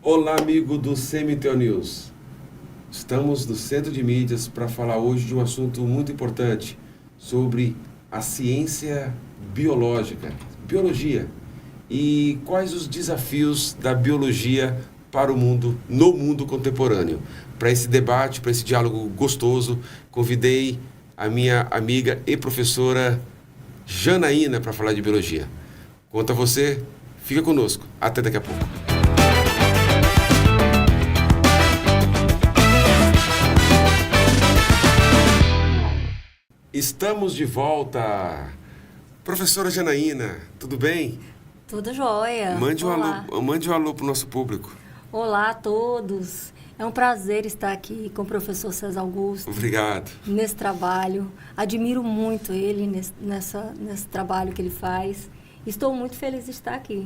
Olá, amigo do CMTO News. Estamos no Centro de Mídias para falar hoje de um assunto muito importante sobre a ciência biológica, biologia, e quais os desafios da biologia para o mundo, no mundo contemporâneo. Para esse debate, para esse diálogo gostoso, convidei a minha amiga e professora Janaína para falar de biologia. Conta você, fica conosco. Até daqui a pouco. Estamos de volta. Professora Janaína, tudo bem? Tudo jóia. Mande um alô para o nosso público. Olá a todos. É um prazer estar aqui com o professor César Augusto. Obrigado. Nesse trabalho. Admiro muito ele nesse trabalho que ele faz. Estou muito feliz de estar aqui.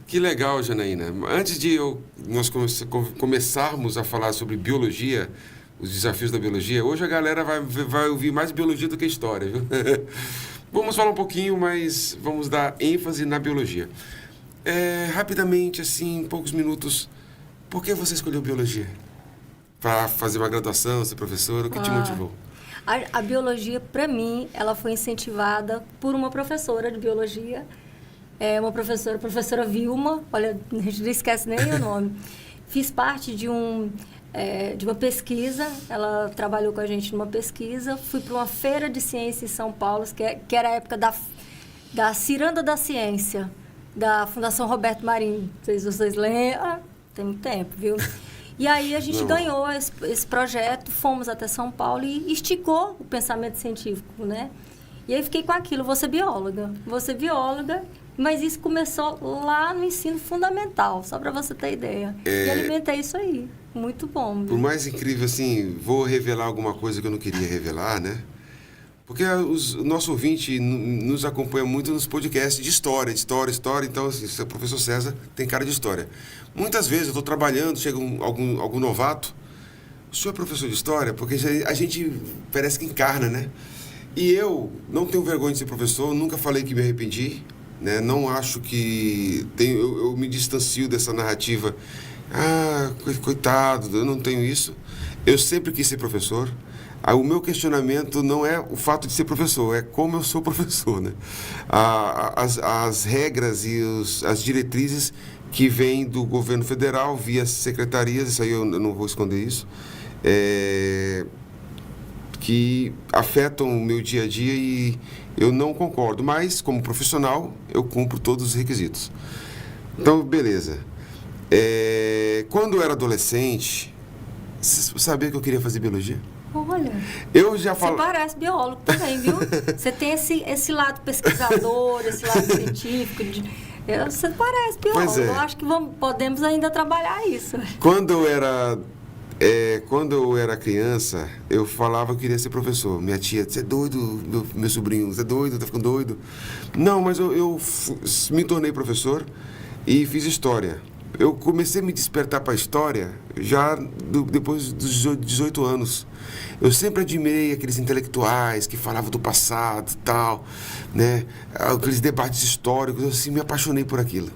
Que legal, Janaína. Antes de nós começarmos a falar sobre biologia, os desafios da biologia, hoje a galera vai ouvir mais biologia do que história, viu? Vamos falar um pouquinho, mas vamos dar ênfase na biologia. Rapidamente, assim, em poucos minutos, por que você escolheu biologia? Para fazer uma graduação, ser professora, o que te motivou? A biologia, para mim, ela foi incentivada por uma professora de biologia, uma professora Vilma, olha, a gente não esquece nem o nome. Fiz parte de uma pesquisa, ela trabalhou com a gente numa pesquisa, fui para uma feira de ciência em São Paulo, que era a época da Ciranda da Ciência, da Fundação Roberto Marinho. Não sei se vocês lembram, tem muito tempo, viu? E aí a gente ganhou esse projeto, fomos até São Paulo e esticou o pensamento científico, né? E aí fiquei com aquilo, vou ser bióloga, mas isso começou lá no ensino fundamental, só para você ter ideia. E alimentei isso aí. Muito bom. Viu? Por mais incrível, assim, vou revelar alguma coisa que eu não queria revelar, né? Porque o nosso ouvinte nos acompanha muito nos podcasts de história. Então, assim, o professor César tem cara de história. Muitas vezes eu estou trabalhando, chega algum novato, o senhor é professor de história? Porque a gente parece que encarna, né? E eu não tenho vergonha de ser professor, nunca falei que me arrependi, né? Não acho que... Eu me distancio dessa narrativa. Coitado, eu não tenho isso. Eu sempre quis ser professor. O meu questionamento não é o fato de ser professor, é como eu sou professor, né? As regras e as diretrizes que vêm do governo federal via secretarias, isso aí eu não vou esconder isso, que afetam o meu dia a dia e eu não concordo, mas como profissional eu cumpro todos os requisitos. Então, beleza. Quando eu era adolescente, você sabia que eu queria fazer biologia? Olha, eu já falo... Você parece biólogo também, viu? Você tem esse lado pesquisador, esse lado científico. Você parece biólogo. Pois é. Eu acho que podemos ainda trabalhar isso. Quando eu era criança, eu falava que eu queria ser professor. Minha tia, você é doido, meu sobrinho, você é doido, tá ficando doido. Não, mas eu me tornei professor e fiz história. Eu comecei a me despertar para a história já depois dos 18 anos. Eu sempre admirei aqueles intelectuais que falavam do passado e tal, né? Aqueles debates históricos, eu assim, me apaixonei por aquilo.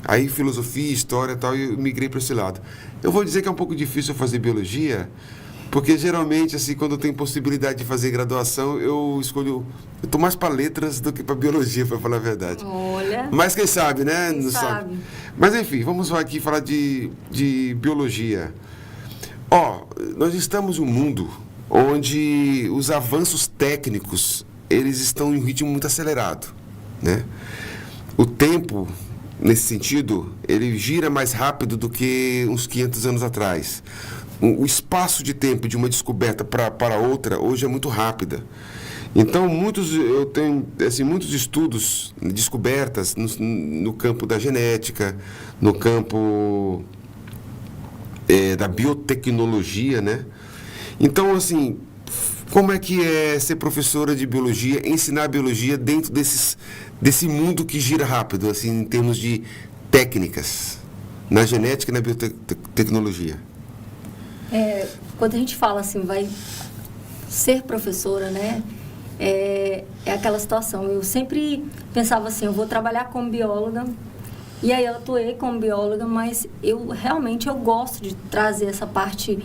Aí filosofia, história e tal, e eu migrei para esse lado. Eu vou dizer que é um pouco difícil fazer biologia, porque geralmente, assim, quando eu tenho possibilidade de fazer graduação, eu tô mais para letras do que para biologia, para falar a verdade. Olha. Mas quem sabe, né? Quem sabe. Mas enfim, vamos aqui falar de biologia. Nós estamos em um mundo onde os avanços técnicos, eles estão em um ritmo muito acelerado, né? O tempo, nesse sentido, ele gira mais rápido do que uns 500 anos atrás. O espaço de tempo de uma descoberta para outra hoje é muito rápida. Então, eu tenho assim, muitos estudos, descobertas no campo da genética, no campo da biotecnologia, né? Então, assim, como é que é ser professora de biologia, ensinar biologia dentro desse mundo que gira rápido, assim, em termos de técnicas, na genética e na biotecnologia? Quando a gente fala assim, vai ser professora, né? É aquela situação. Eu sempre pensava assim, eu vou trabalhar como bióloga. E aí eu atuei como bióloga, mas eu realmente gosto de trazer essa parte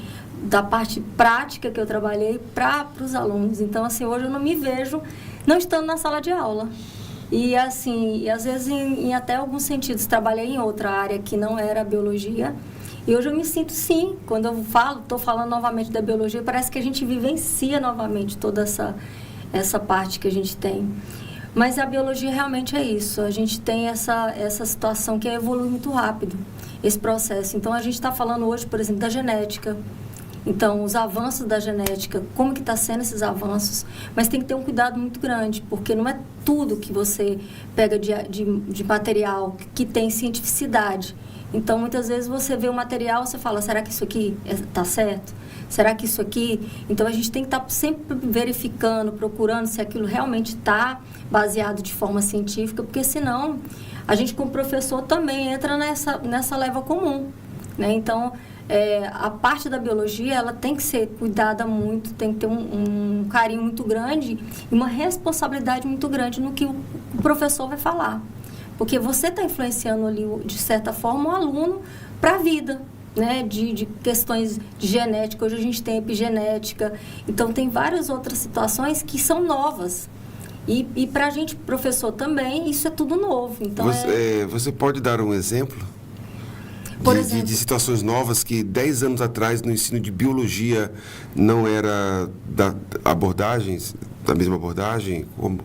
da parte prática que eu trabalhei para os alunos. Então, assim, hoje eu não me vejo não estando na sala de aula. E, assim, às vezes, em até alguns sentidos, trabalhei em outra área que não era a biologia. E hoje eu me sinto, sim, quando eu estou falando novamente da biologia, parece que a gente vivencia novamente toda essa parte que a gente tem. Mas a biologia realmente é isso. A gente tem essa situação que evolui muito rápido, esse processo. Então, a gente está falando hoje, por exemplo, da genética. Então, os avanços da genética, como que está sendo esses avanços, mas tem que ter um cuidado muito grande, porque não é tudo que você pega de material que tem cientificidade. Então, muitas vezes você vê o material, você fala, será que isso aqui está certo? Será que isso aqui... Então, a gente tem que estar sempre verificando, procurando se aquilo realmente está baseado de forma científica, porque senão a gente, como professor, também entra nessa leva comum, né? Então... a parte da biologia, ela tem que ser cuidada muito, tem que ter um carinho muito grande e uma responsabilidade muito grande no que o professor vai falar. Porque você está influenciando ali, de certa forma, o aluno para a vida, né? De questões de genética. Hoje a gente tem epigenética, então tem várias outras situações que são novas. E para a gente, professor, também, isso é tudo novo. Então, você pode dar um exemplo? Por exemplo, de situações novas que 10 anos atrás no ensino de biologia não era da mesma abordagem? Como?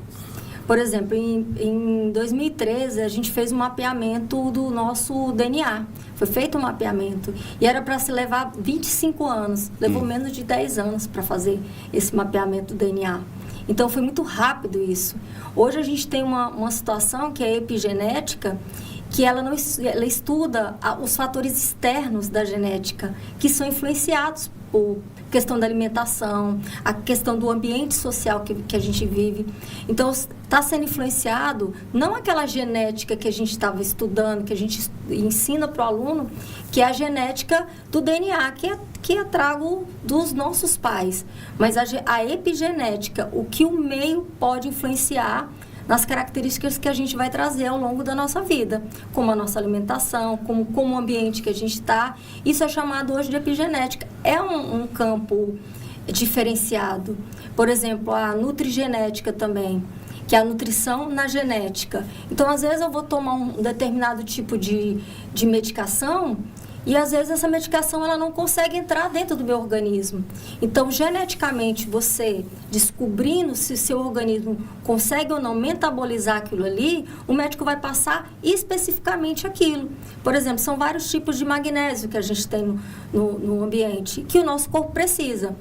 Por exemplo, em 2013 a gente fez um mapeamento do nosso DNA. Foi feito um mapeamento e era para se levar 25 anos. Levou menos de 10 anos para fazer esse mapeamento do DNA. Então foi muito rápido isso. Hoje a gente tem uma situação que é a epigenética, que ela estuda os fatores externos da genética, que são influenciados por questão da alimentação, a questão do ambiente social que a gente vive. Então, está sendo influenciado não aquela genética que a gente estava estudando, que a gente ensina para o aluno, que é a genética do DNA, que é trago dos nossos pais, mas a epigenética, o que o meio pode influenciar nas características que a gente vai trazer ao longo da nossa vida, como a nossa alimentação, como o ambiente que a gente está. Isso é chamado hoje de epigenética. É um campo diferenciado. Por exemplo, a nutrigenética também, que é a nutrição na genética. Então, às vezes eu vou tomar um determinado tipo de medicação e, às vezes, essa medicação ela não consegue entrar dentro do meu organismo. Então, geneticamente, você descobrindo se o seu organismo consegue ou não metabolizar aquilo ali, o médico vai passar especificamente aquilo. Por exemplo, são vários tipos de magnésio que a gente tem no ambiente, que o nosso corpo precisa.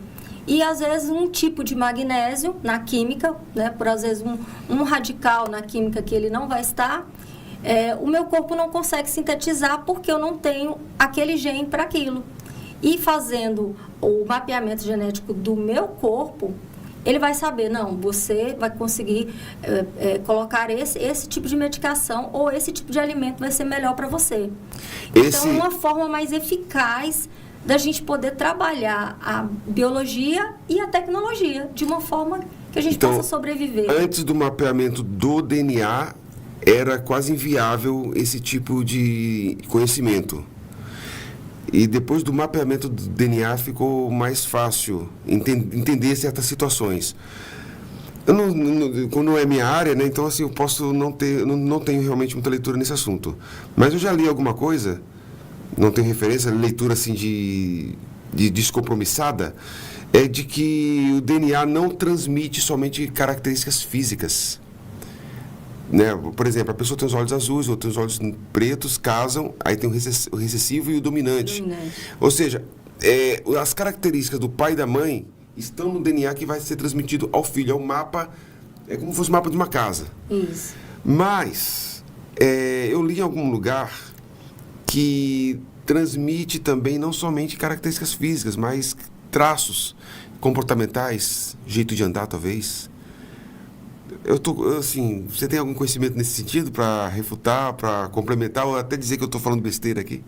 E, às vezes, um tipo de magnésio na química, né, por, às vezes, um radical na química que ele não vai estar... o meu corpo não consegue sintetizar porque eu não tenho aquele gene para aquilo. E fazendo o mapeamento genético do meu corpo, ele vai saber, não, você vai conseguir colocar esse tipo de medicação ou esse tipo de alimento vai ser melhor para você. Então, uma forma mais eficaz da gente poder trabalhar a biologia e a tecnologia de uma forma que a gente possa sobreviver. Antes do mapeamento do DNA... era quase inviável esse tipo de conhecimento. E depois do mapeamento do DNA ficou mais fácil entender certas situações. Como não é minha área, né, então assim, eu posso não tenho realmente muita leitura nesse assunto. Mas eu já li alguma coisa, não tenho referência, leitura assim de descompromissada, é de que o DNA não transmite somente características físicas. Né? Por exemplo, a pessoa tem os olhos azuis, ou tem os olhos pretos, casam, aí tem o recessivo e o dominante. Ou seja, as características do pai e da mãe estão no DNA que vai ser transmitido ao filho. É um mapa, é como se fosse o mapa de uma casa. Isso. Mas, eu li em algum lugar que transmite também não somente características físicas, mas traços comportamentais, jeito de andar, talvez. Você tem algum conhecimento nesse sentido para refutar, para complementar ou até dizer que eu estou falando besteira aqui?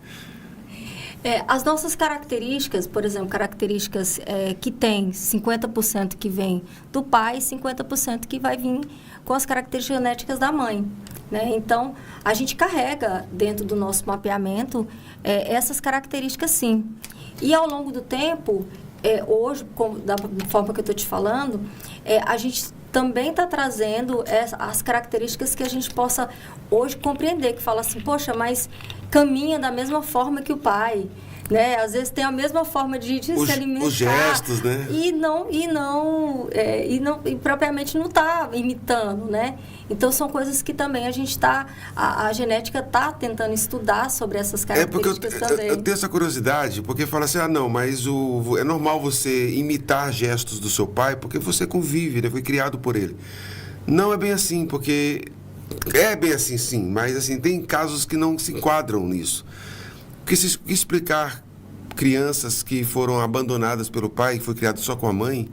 As nossas características, por exemplo, características que tem 50% que vem do pai e 50% que vai vir com as características genéticas da mãe, né? Então, a gente carrega dentro do nosso mapeamento essas características, sim. E ao longo do tempo, hoje, da forma que eu estou te falando, a gente também está trazendo as características que a gente possa hoje compreender, que fala assim, poxa, mas caminha da mesma forma que o pai, né? Às vezes tem a mesma forma de se alimentar. Os gestos, né? E propriamente não está imitando, né? Então, são coisas que também a gente a genética está tentando estudar sobre essas características também. Eu tenho essa curiosidade, porque fala assim, não, mas é normal você imitar gestos do seu pai, porque você convive, né? Foi criado por ele. Não é bem assim, porque... É bem assim, sim, mas assim, tem casos que não se enquadram nisso. Porque se explicar crianças que foram abandonadas pelo pai, que foi criado só com a mãe,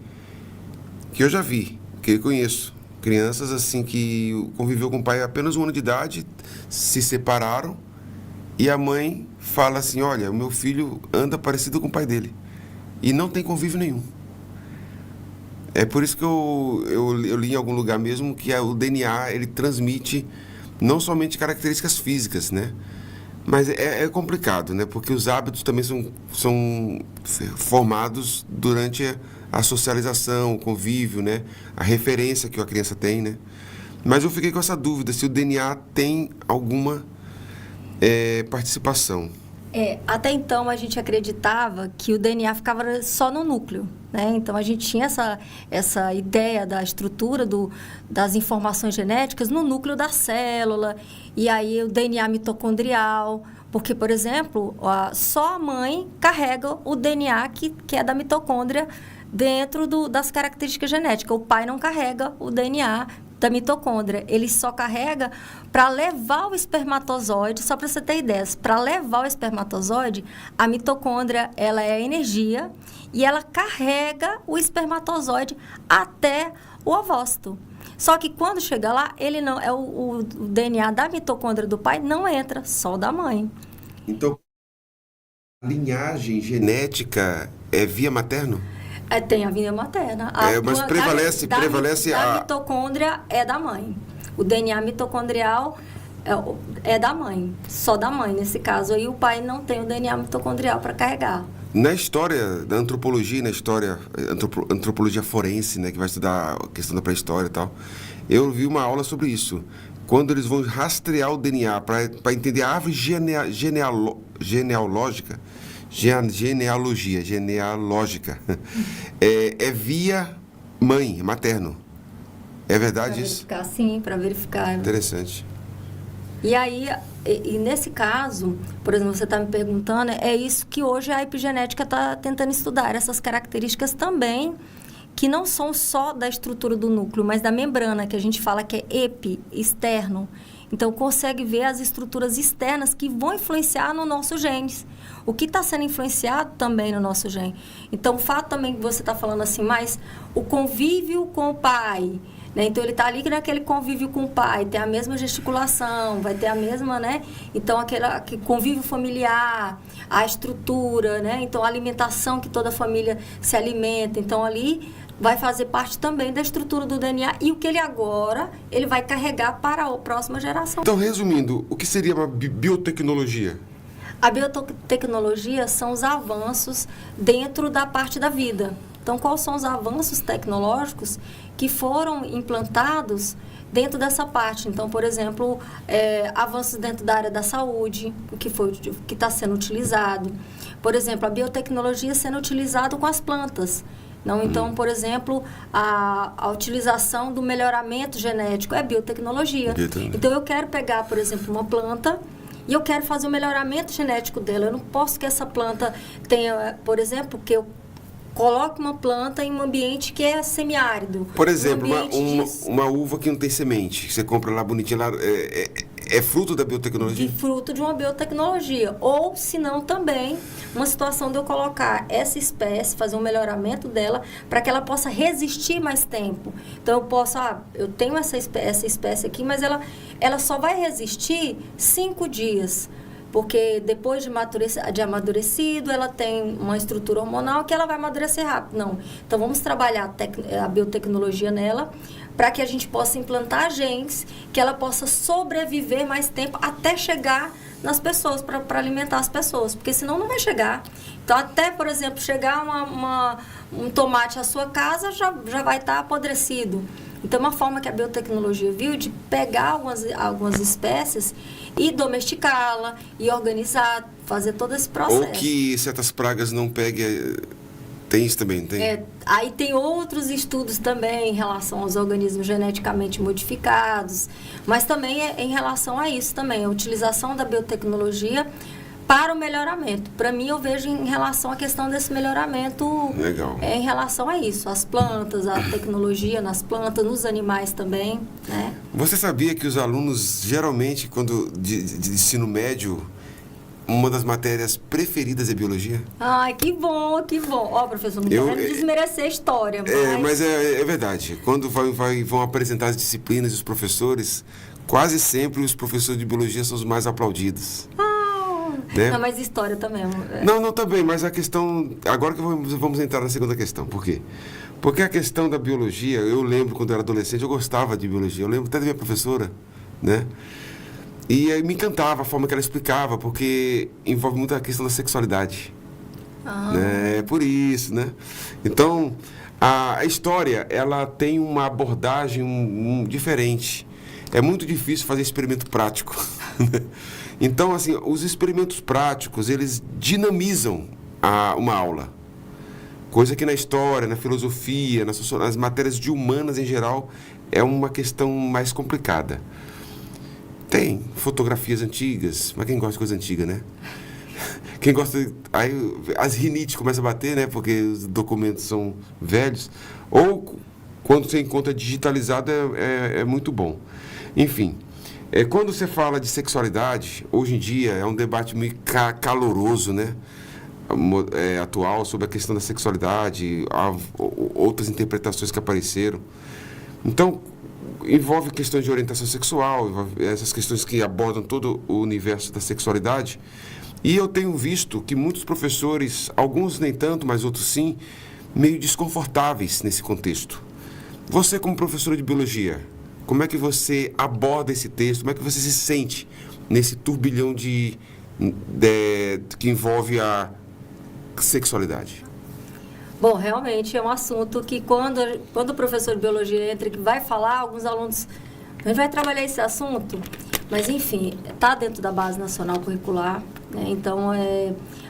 que eu já vi, que eu conheço. Crianças assim que conviveu com o pai apenas 1 ano de idade, se separaram e a mãe fala assim, olha, o meu filho anda parecido com o pai dele e não tem convívio nenhum. É por isso que eu li em algum lugar mesmo que o DNA ele transmite não somente características físicas, né? Mas é complicado, né? Porque os hábitos também são formados durante a socialização, o convívio, né? A referência que a criança tem, né? Mas eu fiquei com essa dúvida, se o DNA tem alguma participação. Até então, a gente acreditava que o DNA ficava só no núcleo, né? Então, a gente tinha essa ideia da estrutura das informações genéticas no núcleo da célula, e aí o DNA mitocondrial, porque, por exemplo, só a mãe carrega o DNA que é da mitocôndria dentro das características genéticas. O pai não carrega o DNA da mitocôndria. Ele só carrega para levar o espermatozoide, só para você ter ideia, para levar o espermatozoide, a mitocôndria, ela é a energia e ela carrega o espermatozoide até o ovócito. Só que quando chega lá, ele não o DNA da mitocôndria do pai não entra, só o da mãe. Então, a linhagem genética é via materno? Tem a vinda materna. Mas prevalece a mitocôndria é da mãe. O DNA mitocondrial é da mãe, só da mãe. Nesse caso aí, o pai não tem o DNA mitocondrial para carregar. Na história da antropologia, antropologia forense, né, que vai estudar a questão da pré-história e tal, eu vi uma aula sobre isso. Quando eles vão rastrear o DNA para entender a árvore genealógica, é via mãe, materno. É verdade isso? Para verificar, sim, para verificar. Interessante. E aí, nesse caso, por exemplo, você está me perguntando, é isso que hoje a epigenética está tentando estudar, essas características também, que não são só da estrutura do núcleo, mas da membrana, que a gente fala que é externo. Então, consegue ver as estruturas externas que vão influenciar no nosso genes. O que está sendo influenciado também no nosso gene. Então, o fato também que você está falando assim, mas o convívio com o pai, né? Então, ele está ali naquele convívio com o pai, tem a mesma gesticulação, vai ter a mesma, né? Então, aquele convívio familiar, a estrutura, né? Então, a alimentação que toda a família se alimenta. Então, ali vai fazer parte também da estrutura do DNA e o que ele vai carregar para a próxima geração. Então, resumindo, o que seria uma biotecnologia? A biotecnologia são os avanços dentro da parte da vida. Então, quais são os avanços tecnológicos que foram implantados dentro dessa parte? Então, por exemplo, avanços dentro da área da saúde, o que está sendo utilizado. Por exemplo, a biotecnologia sendo utilizada com as plantas. Não, então, por exemplo, a utilização do melhoramento genético é biotecnologia. Então, eu quero pegar, por exemplo, uma planta e eu quero fazer o melhoramento genético dela. Eu não posso que essa planta tenha, por exemplo, que eu coloque uma planta em um ambiente que é semiárido. Por exemplo, uma uva que não tem semente, que você compra lá bonitinha, é fruto da biotecnologia? Fruto de uma biotecnologia. Ou, se não, também uma situação de eu colocar essa espécie, fazer um melhoramento dela, para que ela possa resistir mais tempo. Então, eu tenho essa espécie aqui, mas ela só vai resistir 5 dias. Porque depois de amadurecido, ela tem uma estrutura hormonal que ela vai amadurecer rápido. Não. Então, vamos trabalhar a biotecnologia nela para que a gente possa implantar genes, que ela possa sobreviver mais tempo até chegar nas pessoas, para alimentar as pessoas. Porque senão não vai chegar. Então, até, por exemplo, chegar um tomate à sua casa, já vai estar apodrecido. Então, uma forma que a biotecnologia viu de pegar algumas espécies e domesticá-la, e organizar, fazer todo esse processo. Ou que certas pragas não peguem... Tem isso também, tem? Aí tem outros estudos também em relação aos organismos geneticamente modificados, mas também em relação a isso também, a utilização da biotecnologia para o melhoramento. Para mim, eu vejo em relação à questão desse melhoramento. Legal. Em relação a isso, as plantas, a tecnologia nas plantas, nos animais também, né? Você sabia que os alunos, geralmente, quando de ensino médio, uma das matérias preferidas é biologia? Ai, que bom, que bom. Ó, professor, não quero desmerecer a história, mas... Mas é verdade. Quando vão apresentar as disciplinas e os professores, quase sempre os professores de biologia são os mais aplaudidos. Né? Não, mas história também. Não, também, mas a questão... Agora que vamos entrar na segunda questão. Por quê? Porque a questão da biologia, eu lembro quando eu era adolescente, eu gostava de biologia. Eu lembro até da minha professora, né? E aí me encantava a forma que ela explicava, porque envolve muito a questão da sexualidade. Né? É por isso, né? Então, a história, ela tem uma abordagem diferente. É muito difícil fazer experimento prático. Então, assim, os experimentos práticos, eles dinamizam uma aula. Coisa que na história, na filosofia, nas matérias de humanas em geral, é uma questão mais complicada. Tem fotografias antigas, mas quem gosta de coisa antiga, né? Quem gosta... Aí as rinites começam a bater, né? Porque os documentos são velhos. Ou quando você encontra digitalizado, é muito bom. Enfim, quando você fala de sexualidade, hoje em dia é um debate meio caloroso, né? Atual, sobre a questão da sexualidade, outras interpretações que apareceram. Então, envolve questões de orientação sexual, essas questões que abordam todo o universo da sexualidade. E eu tenho visto que muitos professores, alguns nem tanto, mas outros sim, meio desconfortáveis nesse contexto. Você, como professora de biologia, como é que você aborda esse texto? Como é que você se sente nesse turbilhão que envolve a sexualidade? Bom, realmente é um assunto que quando o professor de biologia entra, que vai falar, alguns alunos, a gente vai trabalhar esse assunto, mas enfim, está dentro da base nacional curricular, né? Então,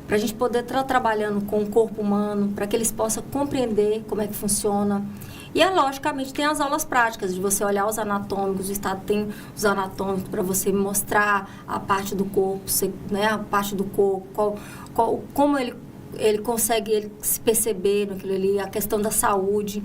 para a gente poder estar trabalhando com o corpo humano, para que eles possam compreender como é que funciona. E, logicamente, tem as aulas práticas, de você olhar os anatômicos, o Estado tem os anatômicos para você mostrar a parte do corpo, né? A parte do corpo, como ele consegue se perceber naquilo ali, a questão da saúde.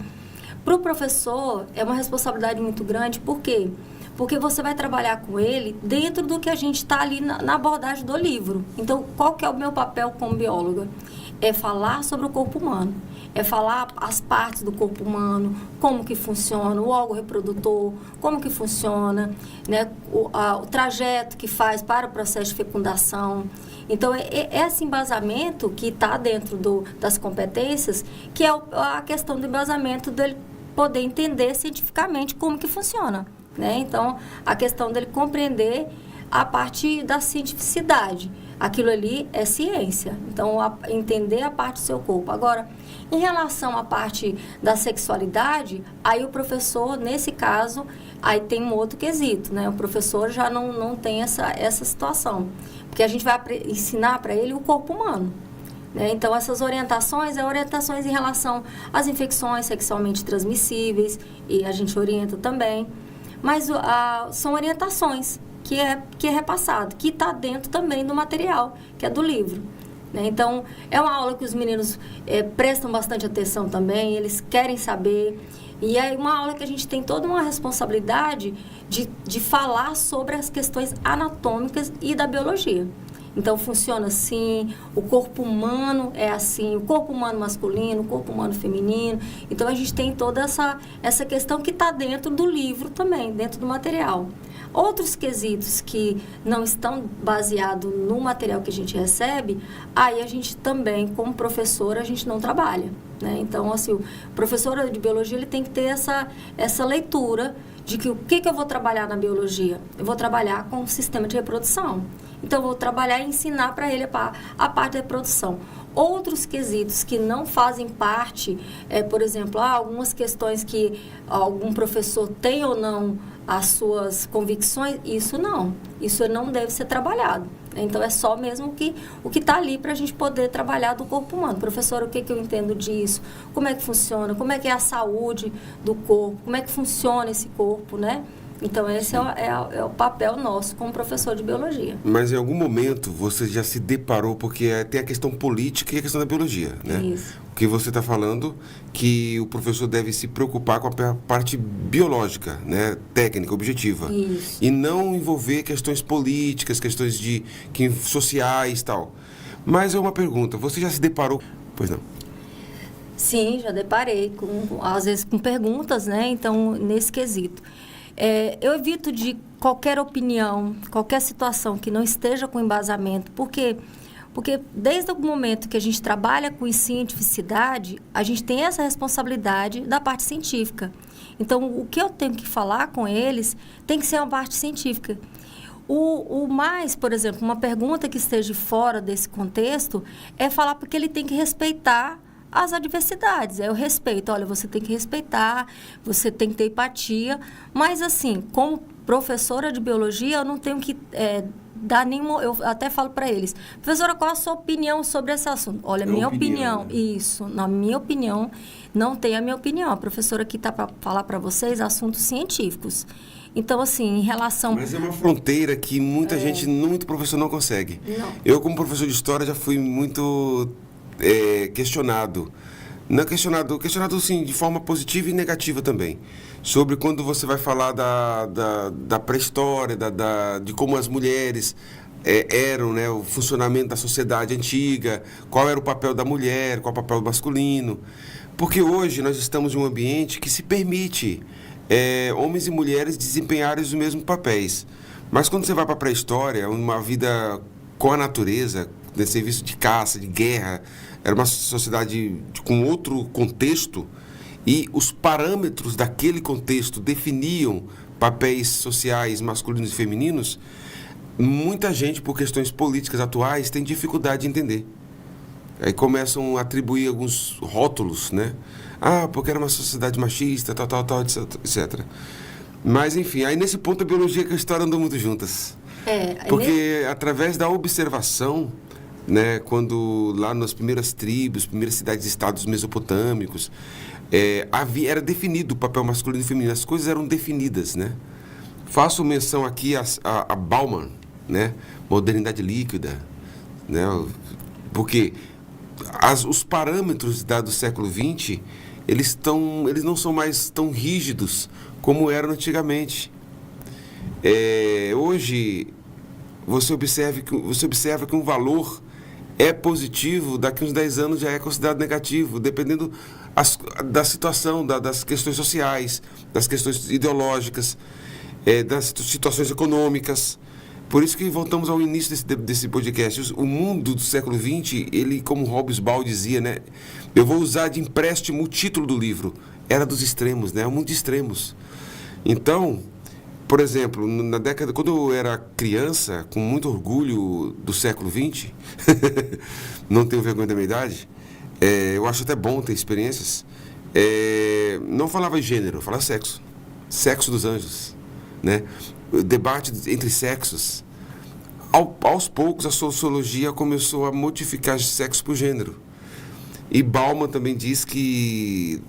Para o professor, é uma responsabilidade muito grande, por quê? Porque você vai trabalhar com ele dentro do que a gente está ali na abordagem do livro. Então, qual que é o meu papel como bióloga? É falar sobre o corpo humano. É falar as partes do corpo humano, como que funciona, o órgão reprodutor, como que funciona, né? O trajeto que faz para o processo de fecundação. Então, esse embasamento que está dentro das competências, que é a questão do embasamento dele poder entender cientificamente como que funciona, né? Então, a questão dele compreender a parte da cientificidade. Aquilo ali é ciência. Então, entender a parte do seu corpo. Agora, em relação à parte da sexualidade, aí o professor, nesse caso, aí tem um outro quesito, né? O professor já não tem essa situação. Porque a gente vai ensinar para ele o corpo humano, né? Então, essas orientações em relação às infecções sexualmente transmissíveis, e a gente orienta também. Mas são orientações que é repassado, que está dentro também do material, que é do livro, né? Então, é uma aula que os meninos prestam bastante atenção também, eles querem saber. E é uma aula que a gente tem toda uma responsabilidade de falar sobre as questões anatômicas e da biologia. Então, funciona assim, o corpo humano é assim, o corpo humano masculino, o corpo humano feminino. Então, a gente tem toda essa questão que está dentro do livro também, dentro do material. Outros quesitos que não estão baseados no material que a gente recebe, aí a gente também, como professora, a gente não trabalha, né? Então, assim, o professor de biologia, ele tem que ter essa leitura de que o que eu vou trabalhar na biologia? Eu vou trabalhar com o sistema de reprodução. Então, eu vou trabalhar e ensinar para ele a parte da reprodução. Outros quesitos que não fazem parte, por exemplo, algumas questões que algum professor tem ou não as suas convicções, isso não deve ser trabalhado. Então, é só mesmo o que está ali para a gente poder trabalhar do corpo humano. Professor, o que eu entendo disso? Como é que funciona? Como é que é a saúde do corpo? Como é que funciona esse corpo, né? Então, esse é o papel nosso como professor de biologia. Mas em algum momento você já se deparou, porque tem a questão política e a questão da biologia, né? Isso. O que você está falando, que o professor deve se preocupar com a parte biológica, né? Técnica, objetiva. Isso. E não envolver questões políticas, questões sociais e tal. Mas é uma pergunta, você já se deparou... Pois não. Sim, já deparei, às vezes com perguntas, né? Então, nesse quesito. Eu evito de qualquer opinião, qualquer situação que não esteja com embasamento, porque desde o momento que a gente trabalha com cientificidade, a gente tem essa responsabilidade da parte científica. Então, o que eu tenho que falar com eles tem que ser uma parte científica. O mais, por exemplo, uma pergunta que esteja fora desse contexto é falar porque ele tem que respeitar as adversidades. É o respeito. Olha, você tem que respeitar, você tem que ter empatia. Mas, assim, como professora de biologia, eu não tenho que dar nenhuma... Eu até falo para eles, professora, qual a sua opinião sobre esse assunto? Olha, minha opinião... Né? Isso, na minha opinião, não tem a minha opinião. A professora aqui está para falar para vocês assuntos científicos. Então, assim, em relação... Mas é uma fronteira que muita gente, muito professor não consegue. Não. Eu, como professor de história, já fui muito... questionado sim, de forma positiva e negativa também, sobre quando você vai falar da pré-história, de como as mulheres eram, né, o funcionamento da sociedade antiga, qual era o papel da mulher, qual o papel masculino, porque hoje nós estamos em um ambiente que se permite homens e mulheres desempenharem os mesmos papéis, mas quando você vai para a pré-história, uma vida com a natureza, de serviço de caça, de guerra, era uma sociedade com outro contexto e os parâmetros daquele contexto definiam papéis sociais masculinos e femininos. Muita gente, por questões políticas atuais, tem dificuldade de entender. Aí começam a atribuir alguns rótulos, né? Porque era uma sociedade machista, tal, etc. Mas, enfim, aí nesse ponto a biologia e a história andam muito juntas. Porque através da observação, né, quando lá nas primeiras tribos, primeiras cidades-estados mesopotâmicos, era definido o papel masculino e feminino, as coisas eram definidas, né? Faço menção aqui a Bauman, né, modernidade líquida, né, porque os parâmetros do século XX, eles não são mais tão rígidos como eram antigamente. Hoje você observa que um valor é positivo, daqui uns 10 anos já é considerado negativo, dependendo da situação, das questões sociais, das questões ideológicas, das situações econômicas. Por isso que voltamos ao início desse podcast. O mundo do século XX, ele, como Hobsbawm dizia, né, eu vou usar de empréstimo o título do livro, era dos extremos, né, é um mundo de extremos. Então, por exemplo, na década, quando eu era criança, com muito orgulho do século XX, não tenho vergonha da minha idade, eu acho até bom ter experiências, não falava em gênero, falava sexo. Sexo dos anjos, né? O debate entre sexos. Aos poucos, a sociologia começou a modificar sexo por gênero. E Bauman também diz que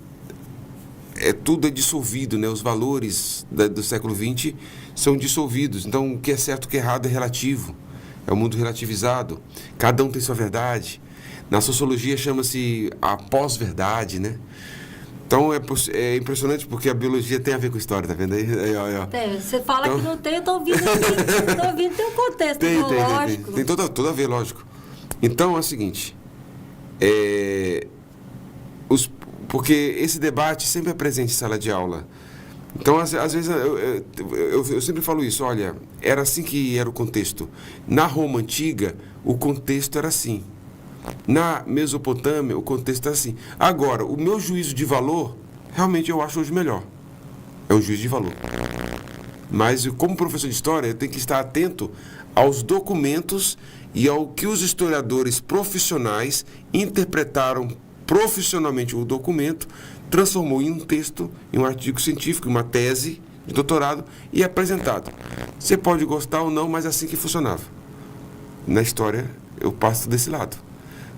tudo é dissolvido, né? Os valores do século XX são dissolvidos. Então, o que é certo e o que é errado é relativo. É um mundo relativizado. Cada um tem sua verdade. Na sociologia chama-se a pós-verdade, né? Então, é impressionante porque a biologia tem a ver com história, tá vendo aí? Você fala então, que não tem, eu tô ouvindo aqui. Tô ouvindo, tem um contexto biológico. Tem tudo a ver, lógico. Então, é o seguinte. Porque esse debate sempre é presente em sala de aula. Então, às vezes, eu sempre falo isso, olha, era assim que era o contexto. Na Roma Antiga, o contexto era assim. Na Mesopotâmia, o contexto era assim. Agora, o meu juízo de valor, realmente eu acho hoje melhor. É um juízo de valor. Mas, como professor de história, eu tenho que estar atento aos documentos e ao que os historiadores profissionais interpretaram profissionalmente o documento, transformou em um texto, em um artigo científico, em uma tese de doutorado e apresentado. Você pode gostar ou não, mas é assim que funcionava. Na história, eu passo desse lado,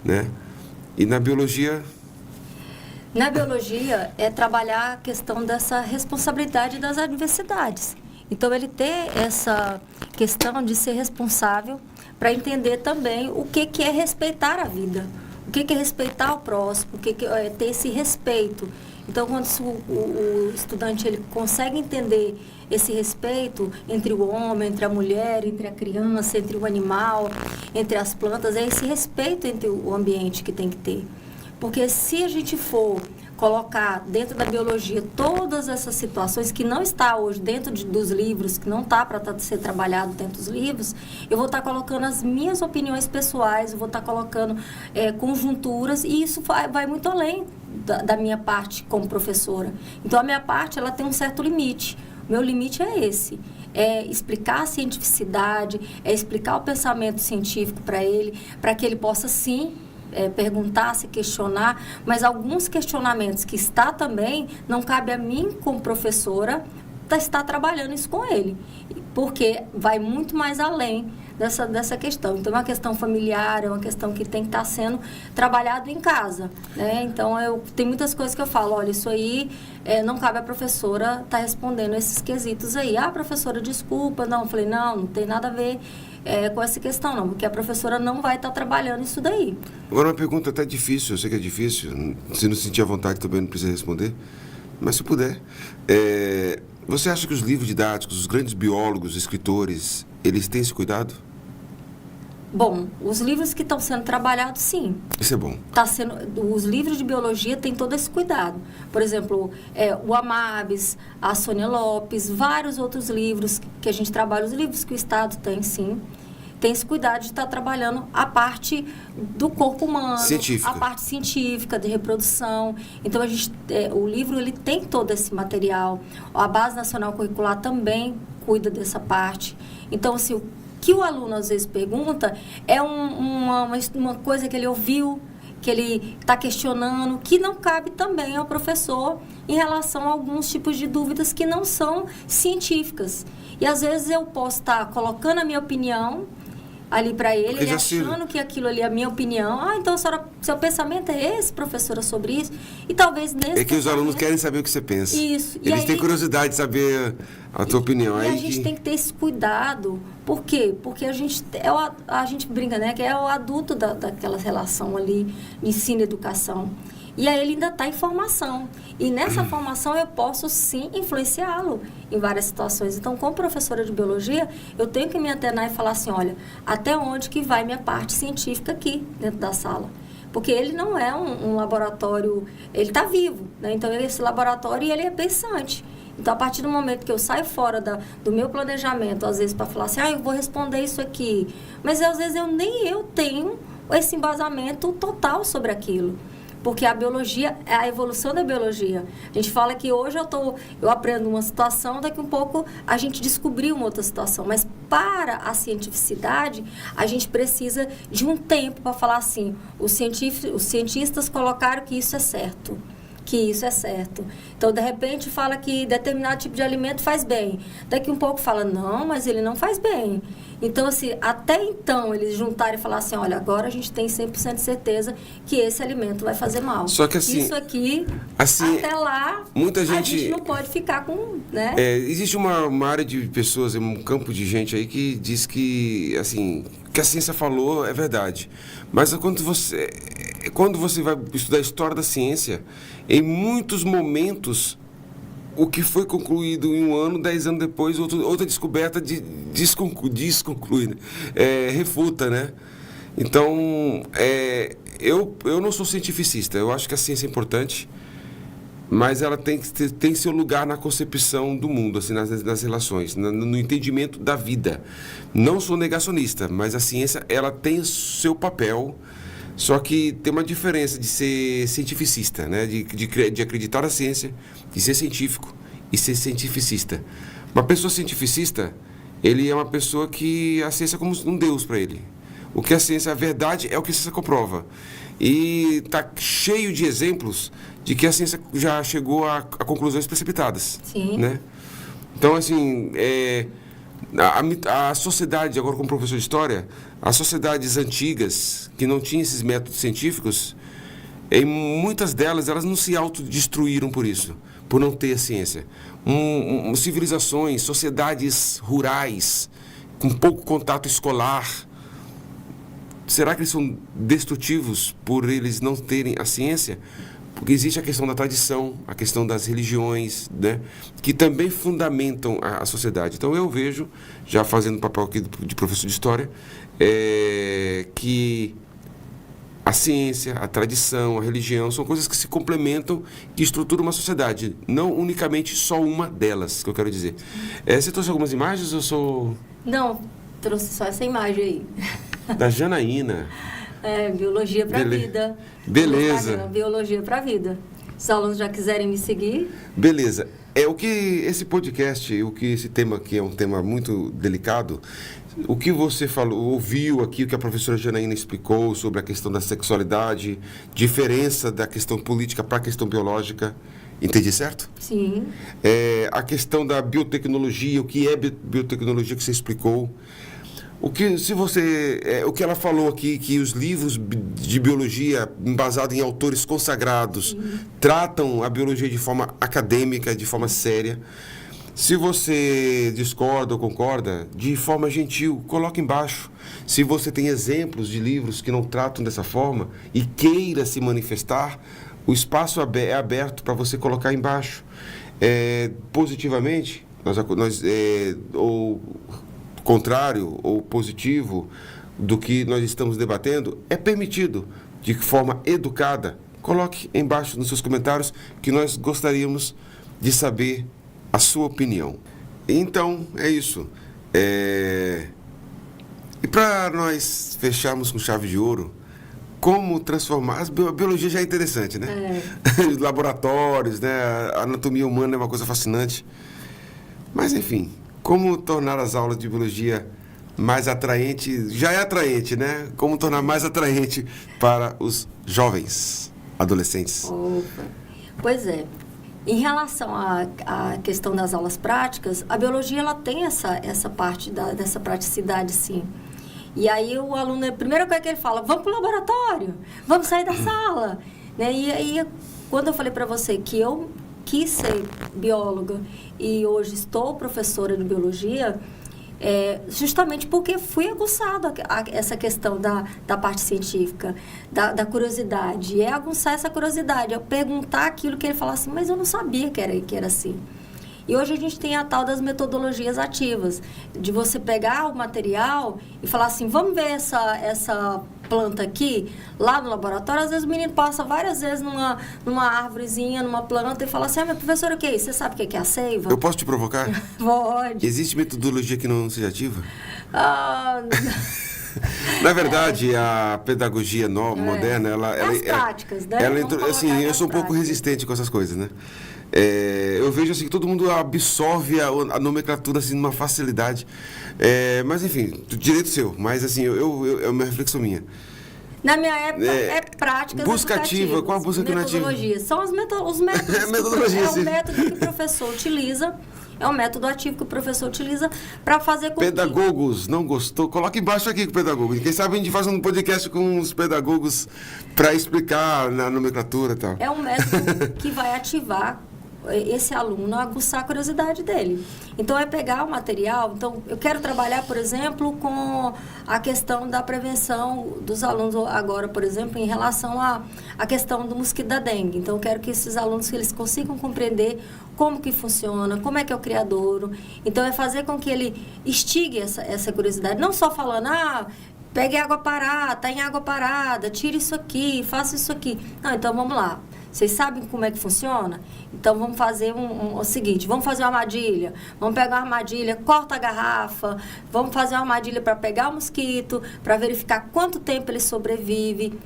né? E na biologia... Na biologia, é trabalhar a questão dessa responsabilidade das adversidades. Então, ele ter essa questão de ser responsável para entender também o que é respeitar a vida, o que é respeitar o próximo, o que é ter esse respeito. Então, quando o estudante ele consegue entender esse respeito entre o homem, entre a mulher, entre a criança, entre o animal, entre as plantas, é esse respeito entre o ambiente que tem que ter. Porque se a gente for colocar dentro da biologia todas essas situações que não está hoje dentro dos livros, que não está para ser trabalhado dentro dos livros, eu vou estar colocando as minhas opiniões pessoais, eu vou estar colocando conjunturas, e isso vai muito além da minha parte como professora. Então, a minha parte, ela tem um certo limite. O meu limite é esse. É explicar a cientificidade, é explicar o pensamento científico para ele, para que ele possa, sim, perguntar, se questionar, mas alguns questionamentos que está também, não cabe a mim, como professora, estar trabalhando isso com ele, porque vai muito mais além dessa questão. Então, é uma questão familiar, é uma questão que tem que estar sendo trabalhado em casa, né? Então, tem muitas coisas que eu falo, olha, isso aí não cabe a professora estar respondendo esses quesitos aí. Ah, professora, desculpa, não. Eu falei, não tem nada a ver com essa questão, não, porque a professora não vai estar trabalhando isso daí. Agora, uma pergunta até difícil, eu sei que é difícil, se não sentir à vontade também não precisa responder, mas se puder. Você acha que os livros didáticos, os grandes biólogos, escritores, eles têm esse cuidado? Bom, os livros que estão sendo trabalhados, sim. Isso é bom. Os livros de biologia têm todo esse cuidado. Por exemplo, o Amabis, a Sônia Lopes, vários outros livros que a gente trabalha, os livros que o Estado tem, sim. Tem esse cuidado de estar trabalhando a parte do corpo humano, científica. A parte científica, de reprodução. Então, o livro ele tem todo esse material. A Base Nacional Curricular também cuida dessa parte. Então, assim, o que o aluno às vezes pergunta é uma coisa que ele ouviu, que ele está questionando, que não cabe também ao professor em relação a alguns tipos de dúvidas que não são científicas. E às vezes eu posso estar colocando a minha opinião ali para ele achando que aquilo ali é a minha opinião. Ah, então seu pensamento é esse, professora, sobre isso? E talvez nesse... É que os alunos querem saber o que você pensa. Isso. Eles têm curiosidade de saber a tua opinião. E a gente tem que ter esse cuidado. Por quê? Porque a gente brinca, né? Que é o adulto daquela relação ali, de ensino e educação. E aí ele ainda está em formação. E nessa formação eu posso, sim, influenciá-lo em várias situações. Então, como professora de biologia, eu tenho que me antenar e falar assim, olha, até onde que vai minha parte científica aqui dentro da sala? Porque ele não é um laboratório, ele está vivo, né? Então, esse laboratório, ele é pensante. Então, a partir do momento que eu saio fora do meu planejamento, às vezes, para falar assim, eu vou responder isso aqui. Mas, às vezes, nem eu tenho esse embasamento total sobre aquilo. Porque a biologia é a evolução da biologia. A gente fala que hoje eu aprendo uma situação, daqui um pouco a gente descobriu uma outra situação. Mas para a cientificidade, a gente precisa de um tempo para falar assim, os cientistas colocaram que isso é certo. Então, de repente, fala que determinado tipo de alimento faz bem. Daqui um pouco fala, não, mas ele não faz bem. Então, assim, até então, eles juntarem e falar assim, olha, agora a gente tem 100% de certeza que esse alimento vai fazer mal. Só que assim... Isso aqui, assim, até lá, muita a gente não pode ficar com, né? Existe uma área de pessoas, um campo de gente aí que diz que, assim, que a ciência falou é verdade. Mas quando você vai estudar a história da ciência, em muitos momentos, o que foi concluído em um ano, 10 anos depois, outra descoberta desconclui, né? Refuta, né? Então, eu não sou cientificista, eu acho que a ciência é importante, mas ela tem seu lugar na concepção do mundo, assim, nas relações, no entendimento da vida. Não sou negacionista, mas a ciência ela tem seu papel, só que tem uma diferença de ser cientificista, né? de acreditar na ciência, de ser científico e ser cientificista. Uma pessoa cientificista, ele é uma pessoa que a ciência é como um deus para ele. O que a ciência é verdade é o que a ciência comprova. E está cheio de exemplos de que a ciência já chegou a conclusões precipitadas. Sim. Né? Então, assim, a sociedade, agora como professor de história, as sociedades antigas, que não tinham esses métodos científicos, em muitas delas, elas não se autodestruíram por isso, por não ter a ciência. Civilizações, sociedades rurais, com pouco contato escolar, será que eles são destrutivos por eles não terem a ciência? Porque existe a questão da tradição, a questão das religiões, né, que também fundamentam a sociedade. Então eu vejo, já fazendo o papel aqui de professor de história, que a ciência, a tradição, a religião são coisas que se complementam, que estruturam uma sociedade, não unicamente só uma delas, que eu quero dizer. Você trouxe algumas imagens ou eu sou... Não, trouxe só essa imagem aí. Da Janaína. Biologia para a vida. Beleza. Biologia para a vida. Se os alunos já quiserem me seguir. Beleza. O que esse podcast, esse tema aqui é um tema muito delicado, o que você falou, ouviu aqui, o que a professora Janaína explicou sobre a questão da sexualidade, diferença da questão política para a questão biológica, entendi certo? Sim. A questão da biotecnologia, o que é biotecnologia que você explicou. O que ela falou aqui, que os livros de biologia, embasados em autores consagrados, tratam a biologia de forma acadêmica, de forma séria. Se você discorda ou concorda, de forma gentil, coloque embaixo. Se você tem exemplos de livros que não tratam dessa forma e queira se manifestar, o espaço é aberto para você colocar embaixo. Positivamente, ou contrário ou positivo do que nós estamos debatendo, é permitido, de forma educada. Coloque embaixo nos seus comentários que nós gostaríamos de saber a sua opinião. Então, é isso. E para nós fecharmos com chave de ouro, como transformar... A biologia já é interessante, né? Os laboratórios, né? A anatomia humana é uma coisa fascinante. Mas, enfim... Como tornar as aulas de biologia mais atraente? Já é atraente, né? Como tornar mais atraente para os jovens, adolescentes? Opa. Pois é. Em relação à questão das aulas práticas, a biologia ela tem essa parte dessa praticidade, sim. E aí o aluno, a primeira coisa que ele fala, vamos para o laboratório, vamos sair da sala. Né? E aí, quando eu falei para você que eu quis ser bióloga e hoje estou professora de biologia, justamente porque fui aguçado essa questão da parte científica, da curiosidade. É aguçar essa curiosidade, é perguntar aquilo que ele fala assim, mas eu não sabia que era assim. E hoje a gente tem a tal das metodologias ativas, de você pegar o material e falar assim, vamos ver essa planta aqui, lá no laboratório. Às vezes o menino passa várias vezes numa árvorezinha, numa planta e fala assim, mas professor, o que é isso? Você sabe o que é a seiva? Eu posso te provocar? Pode. Existe metodologia que não seja ativa? Ah... Na verdade, a pedagogia moderna, as práticas, né? Assim, eu sou um pouco resistente com essas coisas, né? Eu vejo assim que todo mundo absorve a nomenclatura assim numa facilidade, mas enfim, direito seu. Mas assim, é uma reflexão minha. Na minha época, práticas busca ativa. Qual a busca ativa? São os métodos. Metodologia, o método que o professor utiliza. É um método ativo que o professor utiliza para fazer com Pedagogos, não gostou? Coloca embaixo aqui com pedagogos. Quem sabe a gente faz um podcast com os pedagogos para explicar na nomenclatura e tal. É um método que vai ativar esse aluno, aguçar a curiosidade dele. Então, é pegar o material. Então, eu quero trabalhar, por exemplo, com a questão da prevenção dos alunos agora, por exemplo, em relação à questão do mosquito da dengue. Então, eu quero que esses alunos eles consigam compreender como que funciona, como é que é o criadouro. Então, é fazer com que ele instigue essa curiosidade. Não só falando, pegue água parada, está em água parada, tire isso aqui, faça isso aqui. Não, então, vamos lá. Vocês sabem como é que funciona? Então, vamos fazer o seguinte, vamos fazer uma armadilha. Vamos pegar uma armadilha, corta a garrafa, vamos fazer uma armadilha para pegar o mosquito, para verificar quanto tempo ele sobrevive.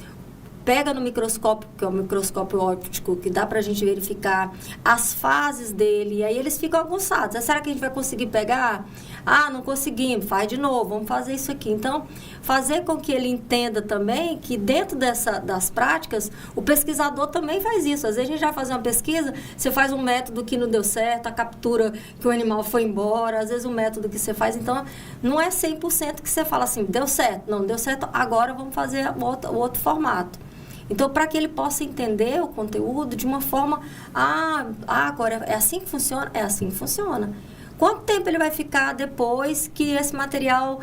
Pega no microscópio, que é o microscópio óptico, que dá pra gente verificar as fases dele, e aí eles ficam aguçados. Será que a gente vai conseguir pegar? Ah, não conseguimos, faz de novo, vamos fazer isso aqui. Então, fazer com que ele entenda também que dentro das práticas, o pesquisador também faz isso. Às vezes a gente vai fazer uma pesquisa, você faz um método que não deu certo, a captura que o animal foi embora, às vezes um método que você faz, então, não é 100% que você fala assim, deu certo, não deu certo, agora vamos fazer o outro formato. Então, para que ele possa entender o conteúdo de uma forma, agora é assim que funciona? É assim que funciona. Quanto tempo ele vai ficar depois que esse material,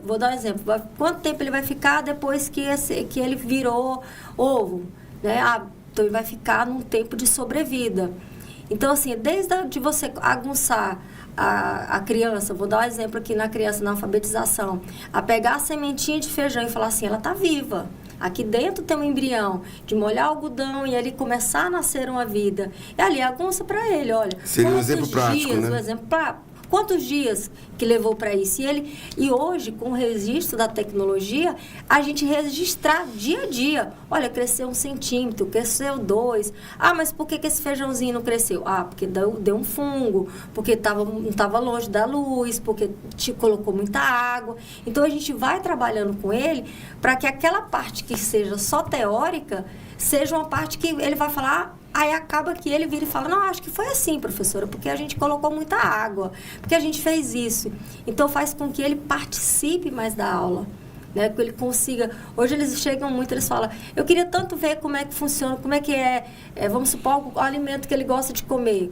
vou dar um exemplo, quanto tempo ele vai ficar depois que ele virou ovo, né? Então, ele vai ficar num tempo de sobrevida. Então, assim, desde de você aguçar a criança, vou dar um exemplo aqui na criança, na alfabetização, a pegar a sementinha de feijão e falar assim, ela está viva. Aqui dentro tem um embrião, de molhar o algodão e ele começar a nascer uma vida. E ali, agunça para ele, olha. Seria um exemplo prático, né? Um exemplo quantos dias que levou para isso? E hoje, com o registro da tecnologia, a gente registrar dia a dia. Olha, cresceu 1 centímetro, cresceu 2. Mas por que esse feijãozinho não cresceu? Porque deu um fungo, porque não estava longe da luz, porque te colocou muita água. Então, a gente vai trabalhando com ele para que aquela parte que seja só teórica, seja uma parte que ele vai falar... Aí acaba que ele vira e fala, não, acho que foi assim, professora, porque a gente colocou muita água, porque a gente fez isso. Então, faz com que ele participe mais da aula, né? Que ele consiga... Hoje eles chegam muito, eles falam, eu queria tanto ver como é que funciona, como é que vamos supor, o alimento que ele gosta de comer.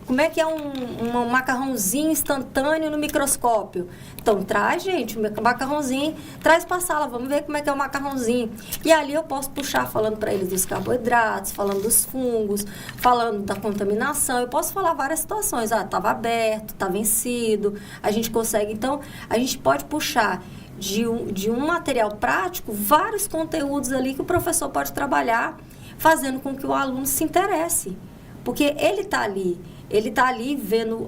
Como é que é um macarrãozinho instantâneo no microscópio? Então, traz, gente, o macarrãozinho, traz para a sala, vamos ver como é que é o macarrãozinho. E ali eu posso puxar falando para eles dos carboidratos, falando dos fungos, falando da contaminação. Eu posso falar várias situações. Estava aberto, está vencido. A gente consegue, então, a gente pode puxar de um material prático vários conteúdos ali que o professor pode trabalhar, fazendo com que o aluno se interesse. Porque ele está ali. Ele está ali vendo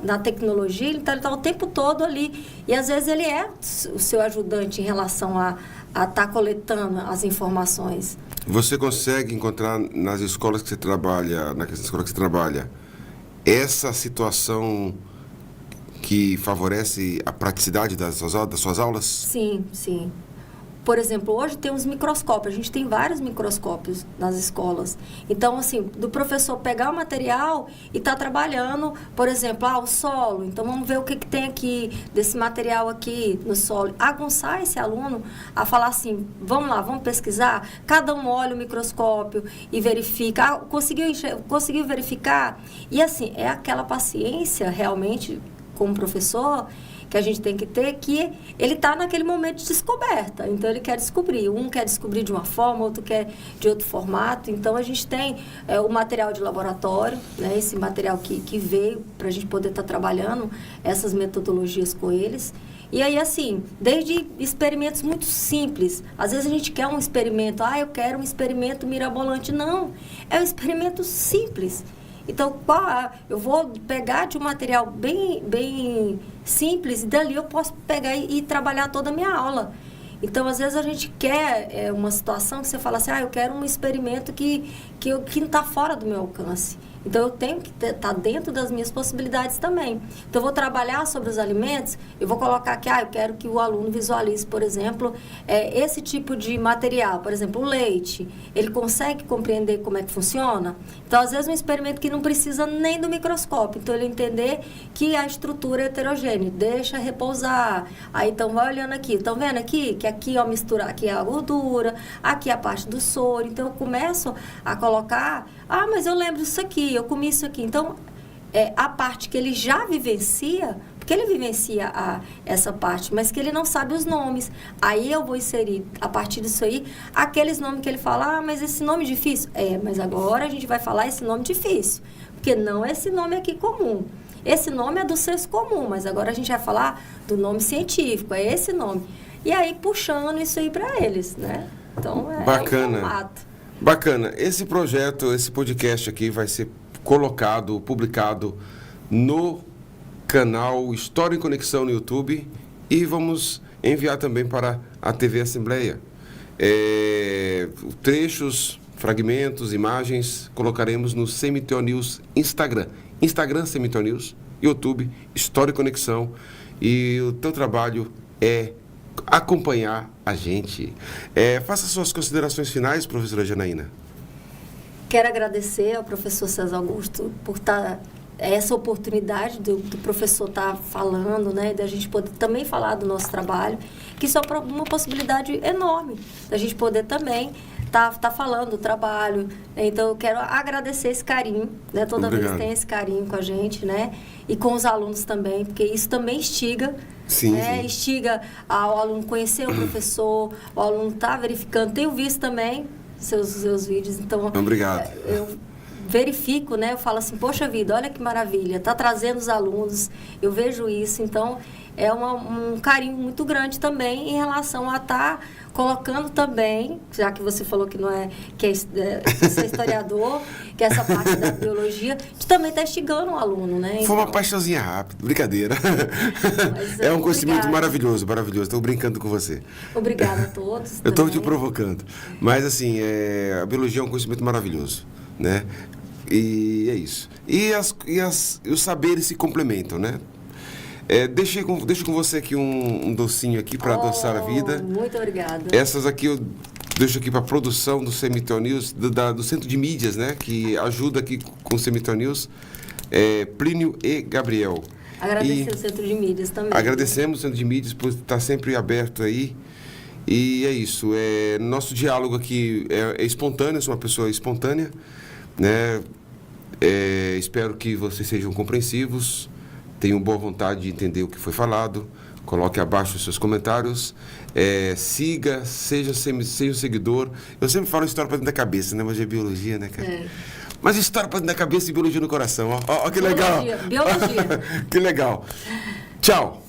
na tecnologia, ele está o tempo todo ali. E, às vezes, ele é o seu ajudante em relação a estar coletando as informações. Você consegue encontrar nas escolas que você trabalha, essa situação que favorece a praticidade das suas aulas? Sim, sim. Por exemplo, hoje tem uns microscópios, a gente tem vários microscópios nas escolas. Então, assim, do professor pegar o material e estar trabalhando, por exemplo, o solo. Então, vamos ver o que tem aqui, desse material aqui no solo. Aguçar esse aluno a falar assim, vamos lá, vamos pesquisar. Cada um olha o microscópio e verifica. Conseguiu verificar? E, assim, é aquela paciência, realmente, como professor, que a gente tem que ter, que ele está naquele momento de descoberta. Então, ele quer descobrir. Um quer descobrir de uma forma, outro quer de outro formato. Então, a gente tem o material de laboratório, né? Esse material que veio para a gente poder estar trabalhando essas metodologias com eles. E aí, assim, desde experimentos muito simples. Às vezes, a gente quer um experimento. Eu quero um experimento mirabolante. Não, é um experimento simples. Então, eu vou pegar de um material bem simples e dali eu posso pegar e trabalhar toda a minha aula. Então, às vezes, a gente quer uma situação que você fala assim, eu quero um experimento que não está fora do meu alcance. Então, eu tenho que estar dentro das minhas possibilidades também. Então, eu vou trabalhar sobre os alimentos, eu vou colocar aqui, eu quero que o aluno visualize, por exemplo, esse tipo de material. Por exemplo, o leite. Ele consegue compreender como é que funciona? Então, às vezes, um experimento que não precisa nem do microscópio. Então, ele entender que a estrutura é heterogênea. Deixa repousar. Aí, então, vai olhando aqui. Estão vendo aqui? Que aqui, mistura, aqui é a gordura, aqui é a parte do soro. Então, eu começo a colocar... mas eu lembro disso aqui, eu comi isso aqui. Então, a parte que ele já vivencia, porque ele vivencia essa parte, mas que ele não sabe os nomes. Aí eu vou inserir, a partir disso aí, aqueles nomes que ele fala, mas esse nome difícil? Mas agora a gente vai falar esse nome difícil, porque não é esse nome aqui comum. Esse nome é do senso comum, mas agora a gente vai falar do nome científico, é esse nome. E aí puxando isso aí para eles, né? Então, bacana. É um formato. Bacana. Esse projeto, esse podcast aqui vai ser colocado, publicado no canal História em Conexão no YouTube e vamos enviar também para a TV Assembleia. Trechos, fragmentos, imagens, colocaremos no CMTO News Instagram. Instagram CMTO News, YouTube, História em Conexão. E o teu trabalho é acompanhar a gente. Faça suas considerações finais, professora Janaína. Quero agradecer ao professor César Augusto por essa oportunidade do professor estar falando, né, da gente poder também falar do nosso trabalho, que isso é uma possibilidade enorme, da gente poder também tá falando do trabalho, né? Então eu quero agradecer esse carinho, né? Toda Obrigado. vez tem esse carinho com a gente, né? E com os alunos também, porque isso também instiga, Sim, né? sim. Instiga ao aluno conhecer o professor, o aluno tá verificando. Tenho visto também seus vídeos, então Obrigado. eu verifico, né? Eu falo assim, poxa vida, olha que maravilha, tá trazendo os alunos, eu vejo isso, então é um carinho muito grande também em relação a estar colocando também, já que você falou que não que você é historiador, que é essa parte da biologia, de também estar instigando o aluno, né? Foi uma paixãozinha rápida, brincadeira. Mas, É um conhecimento obrigada. maravilhoso, maravilhoso. Estou brincando com você. Obrigada a todos. Eu estou te também. provocando. Mas, assim, a biologia é um conhecimento maravilhoso, né? E é isso. E os saberes se complementam, né? Deixo com você aqui um docinho aqui para adoçar a vida. Muito obrigada. Essas aqui eu deixo aqui para a produção do CMTO News, do Centro de Mídias, né? Que ajuda aqui com o CMTO News, Plínio e Gabriel. Agradecer o Centro de Mídias também. Agradecemos o Centro de Mídias por estar sempre aberto aí. E é isso. Nosso diálogo aqui é espontâneo, eu sou uma pessoa espontânea, né? Espero que vocês sejam compreensivos, tenham boa vontade de entender o que foi falado. Coloque abaixo os seus comentários. Siga, seja um seguidor. Eu sempre falo história para dentro da cabeça, né? Mas é biologia, né, cara? Mas história para dentro da cabeça e biologia no coração. Ó, que legal. Biologia. Que legal. Tchau.